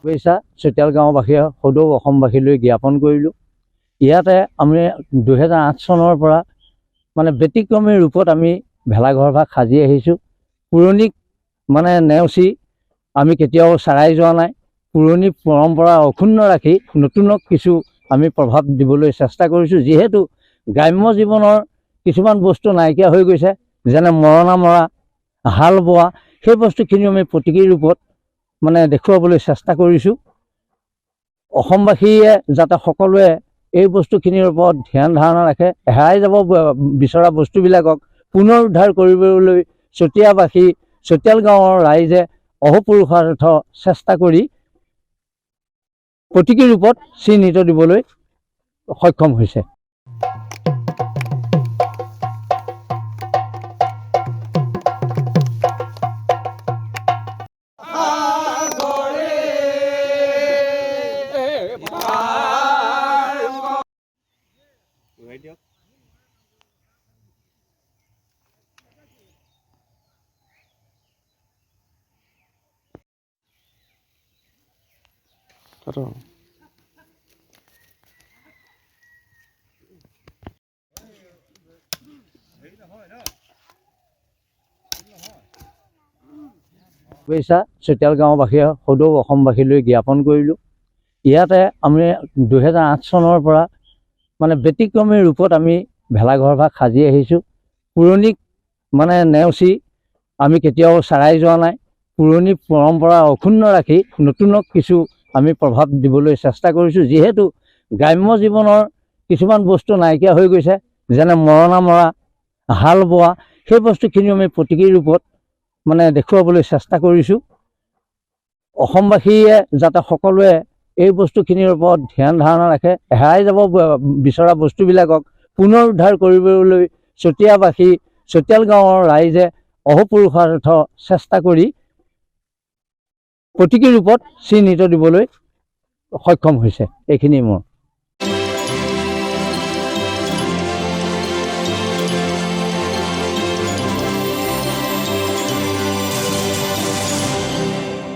শুভেচ্ছা চতিয়াল গাঁওবাসীয়ে সদৌ অসমবাসীলৈ জ্ঞাপন কৰিলোঁ। ইয়াতে আমি 2008 চনৰ পৰা মানে ব্যতিক্ৰমী ৰূপত আমি ভেলাঘৰ ভাগ সাজি আহিছোঁ। পুৰণি মানে নেওচি আমি কেতিয়াও চাৰাই যোৱা নাই। পুৰণি পৰম্পৰা অক্ষুণ্ণ ৰাখি নতুনক কিছু আমি প্ৰভাৱ দিবলৈ চেষ্টা কৰিছোঁ। যিহেতু গ্ৰাম্য জীৱনৰ কিছুমান বস্তু নাইকিয়া হৈ গৈছে, যেনে মৰণা মৰা, হাল বোৱা, সেই বস্তুখিনি আমি প্ৰতীকী ৰূপত মানে দেখুৱাবলৈ চেষ্টা কৰিছোঁ। অসমবাসীয়ে যাতে সকলোৱে এই বস্তুখিনিৰ ওপৰত ধ্যান ধাৰণা ৰাখে, হেৰাই যাব বিচৰা বস্তুবিলাকক পুনৰ উদ্ধাৰ কৰিবলৈ চতিয়াবাসী, চতিয়াল গাঁৱৰ ৰাইজে অহোপুৰুষাৰ্থ চেষ্টা কৰি প্ৰতীকী ৰূপত চিহ্নিত দিবলৈ সক্ষম হৈছে। শুভেচ্ছা চতিয়াল গাঁওবাসীয়ে সদৌ অসমবাসীলৈ জ্ঞাপন কৰিলোঁ। ইয়াতে আমি 2008 চনৰ পৰা মানে ব্যতিক্ৰমী ৰূপত আমি ভেলাঘৰ ভাগ সাজি আহিছোঁ। পুৰণি মানে নেওচি আমি কেতিয়াও চাৰাই যোৱা নাই। পুৰণি পৰম্পৰা অক্ষুণ্ণ ৰাখি নতুনক কিছু আমি প্ৰভাৱ দিবলৈ চেষ্টা কৰিছোঁ। যিহেতু গ্ৰাম্য জীৱনৰ কিছুমান বস্তু নাইকিয়া হৈ গৈছে, যেনে মৰণা মৰা, হাল বোৱা, সেই বস্তুখিনি আমি প্ৰতীকী ৰূপত মানে দেখুৱাবলৈ চেষ্টা কৰিছোঁ। অসমবাসীয়ে যাতে সকলোৱে এই বস্তুখিনিৰ ওপৰত ধ্যান ধাৰণা ৰাখে, হেৰাই যাব বিচৰা বস্তুবিলাকক পুনৰ উদ্ধাৰ কৰিবলৈ চতিয়াবাসী, চতিয়াল গাঁৱৰ ৰাইজে অহোপুৰুষাৰ্থ চেষ্টা কৰি প্ৰতীকী ৰূপত চিহ্নিত দিবলৈ সক্ষম হৈছে। এইখিনি মোৰ